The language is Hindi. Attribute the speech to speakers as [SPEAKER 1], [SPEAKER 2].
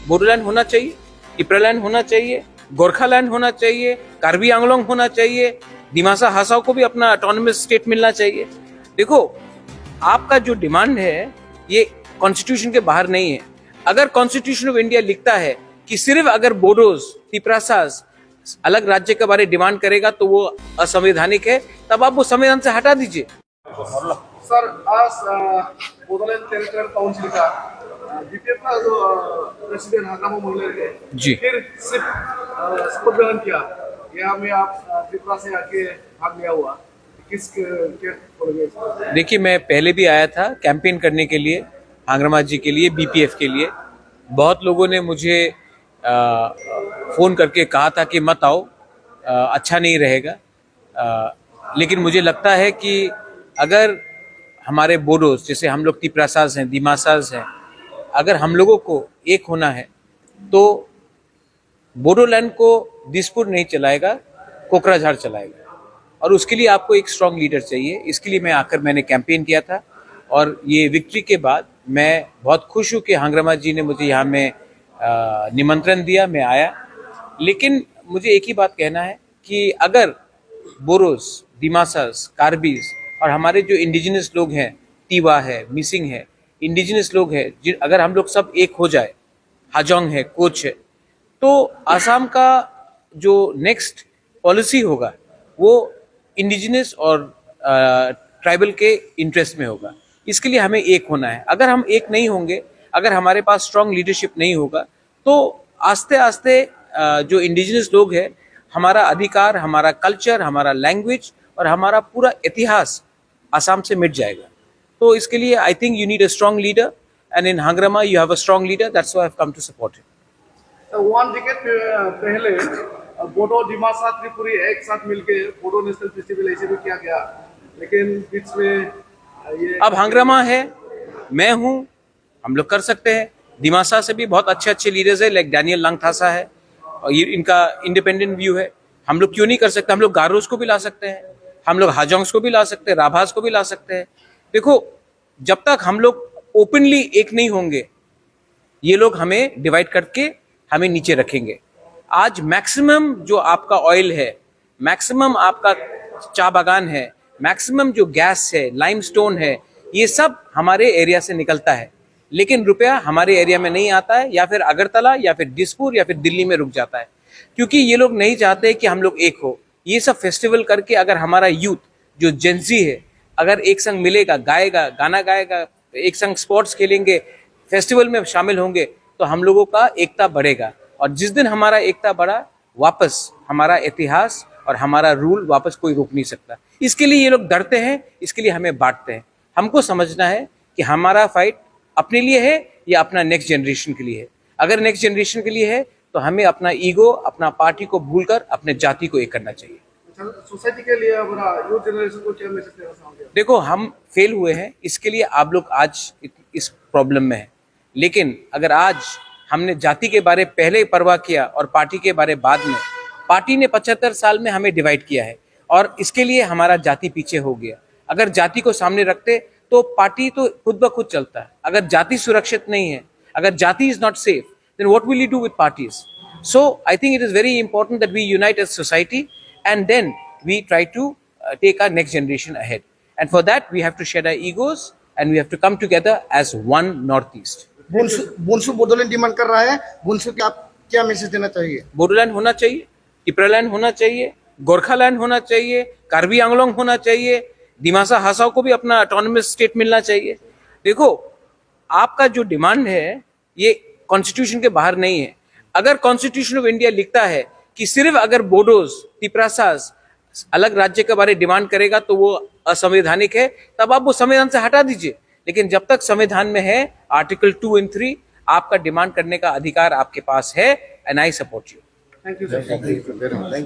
[SPEAKER 1] बोडोलैंड होना चाहिए, टिप्रालैंड होना चाहिए, गोरखालैंड होना चाहिए, कार्बी आंगलोंग होना चाहिए, दिमासा हासाओ को भी अपना ऑटोनोमस स्टेट मिलना चाहिए। देखो, आपका जो डिमांड है ये कॉन्स्टिट्यूशन के बाहर नहीं है। अगर कॉन्स्टिट्यूशन ऑफ इंडिया लिखता है कि सिर्फ अगर बोडोज, तिप्रासास अलग राज्य के बारे डिमांड करेगा तो वो असंवैधानिक है, तब आप वो संविधान से हटा दीजिए।
[SPEAKER 2] सर, आज बोडोलैंड टेरिटोरियल काउंसिल का बीपीएफ का जो प्रेसिडेंट हांग्रामा मोहिलर
[SPEAKER 1] जी
[SPEAKER 2] फिर सिर्फ शपथ ग्रहण किया। यहाँ में आप त्रिपुरा से आके भाग लिया हुआ,
[SPEAKER 1] देखिए, मैं पहले भी आया था कैंपेन करने के लिए हांग्रामा जी के लिए, बीपीएफ के लिए। बहुत लोगों ने मुझे फ़ोन करके कहा था कि मत आओ, अच्छा नहीं रहेगा। लेकिन मुझे लगता है कि अगर हमारे बोडोस, जैसे हम लोग तिप्रासास हैं, दिमासास हैं, अगर हम लोगों को एक होना है तो बोडोलैंड को दिसपुर नहीं चलाएगा, कोकराझार चलाएगा। और उसके लिए आपको एक स्ट्रॉन्ग लीडर चाहिए। इसके लिए मैंने कैंपेन किया था और ये विक्ट्री के बाद मैं बहुत खुश हूँ कि हांग्रामा जी ने मुझे यहाँ में निमंत्रण दिया, मैं आया। लेकिन मुझे एक ही बात कहना है कि अगर बोरोस, दिमासास, कार्बीज और हमारे जो इंडिजिनस लोग हैं, टीवा है, मिसिंग है, इंडिजिनस लोग हैं, अगर हम लोग सब एक हो जाए, हाजोंग है, कोच है, तो आसाम का जो नेक्स्ट पॉलिसी होगा वो इंडिजिनस और ट्राइबल के इंटरेस्ट में होगा। इसके लिए हमें एक होना है। अगर हम एक नहीं होंगे, अगर हमारे पास स्ट्रॉन्ग लीडरशिप नहीं होगा, तो आस्ते आस्ते जो इंडिजिनस लोग हैं, हमारा अधिकार, हमारा कल्चर, हमारा लैंग्वेज और हमारा पूरा इतिहास आसाम से मिट जाएगा। तो इसके लिए I think you need a strong leader, and in Hagrama you have a strong leader, that's why I have come to support him.
[SPEAKER 2] One decade पहले बोडो, दिमासा, त्रिपुरी एक साथ मिलके बोडो नेशनल फेस्टिवल ऐसे भी किया गया, लेकिन बीच में ये
[SPEAKER 1] अब हांग्रामा है, मैं हूँ, हम लोग कर सकते हैं। दिमासा से भी बहुत अच्छे अच्छे लीडर्स है, लाइक डैनियल लांगथासा है, और ये इनका इंडिपेंडेंट व्यू है। हम लोग क्यों नहीं कर सकते? हम लोग गारोस को भी ला सकते हैं, हम लोग हाजोंग्स को भी ला सकते हैं, राभास को भी ला सकते हैं। देखो, जब तक हम लोग ओपनली एक नहीं होंगे, ये लोग हमें डिवाइड करके हमें नीचे रखेंगे। आज मैक्सिमम जो आपका ऑयल है, मैक्सिमम आपका चा बागान है, मैक्सिमम जो गैस है, लाइमस्टोन है, ये सब हमारे एरिया से निकलता है, लेकिन रुपया हमारे एरिया में नहीं आता है, या फिर अगरतला या फिर दिसपुर या फिर दिल्ली में रुक जाता है, क्योंकि ये लोग नहीं चाहते कि हम लोग एक हो। ये सब फेस्टिवल करके अगर हमारा यूथ जो जेंजी है, अगर एक संग मिलेगा, गाएगा, गाना गाएगा, एक संग स्पोर्ट्स खेलेंगे, फेस्टिवल में शामिल होंगे, तो हम लोगों का एकता बढ़ेगा। और जिस दिन हमारा एकता बढ़ा, वापस हमारा इतिहास और हमारा रूल वापस कोई रोक नहीं सकता। इसके लिए ये लोग डरते हैं, इसके लिए हमें बांटते हैं। हमको समझना है कि हमारा फाइट अपने लिए है या अपना नेक्स्ट जनरेशन के लिए है। अगर नेक्स्ट जनरेशन के लिए है तो हमें अपना ईगो, अपना पार्टी को भूलकर अपने जाति को एक करना चाहिए।
[SPEAKER 2] सोसाइटी के लिए यूथ जनरेशन को क्या मैसेज देना चाहोगे?
[SPEAKER 1] देखो, हम फेल हुए हैं, इसके लिए आप लोग आज इस प्रॉब्लम में हैं। लेकिन अगर आज हमने जाति के बारे पहले परवाह किया और पार्टी के बारे बाद में, पार्टी ने 75 साल में हमें डिवाइड किया है और इसके लिए हमारा जाति पीछे हो गया। अगर जाति को सामने रखते तो पार्टी तो खुद ब खुद चलता है। अगर जाति सुरक्षित नहीं है, अगर जाति is not safe, then what will you do with parties? So I think it is very important that we unite as society and then we try to take our next generation ahead. And for that we have to shed our egos and we have to come together as one Northeast.
[SPEAKER 3] बुनसु बोडोलैंड डिमांड कर रहा है, बुनसु के आप क्या मैसेज देना चाहिए?
[SPEAKER 1] बोडोलैंड होना चाहिए, टिप्रालैंड होना चाहिए, गोरखालैंड होना चाहिए, कार्बी आंगलोंग होना चाहिए, दिमासा हासाओ को भी अपना ऑटोनोमस स्टेट मिलना चाहिए। देखो, आपका जो डिमांड है ये कॉन्स्टिट्यूशन के बाहर नहीं है। अगर कॉन्स्टिट्यूशन ऑफ इंडिया लिखता है कि सिर्फ अगर बोडोज, तिप्रासास अलग राज्य के बारे डिमांड करेगा तो वो असंवैधानिक है, तब आप वो संविधान से हटा दीजिए। लेकिन जब तक संविधान में है आर्टिकल 2 और 3, आपका डिमांड करने का अधिकार आपके पास है, and I support you.
[SPEAKER 2] Thank you sir.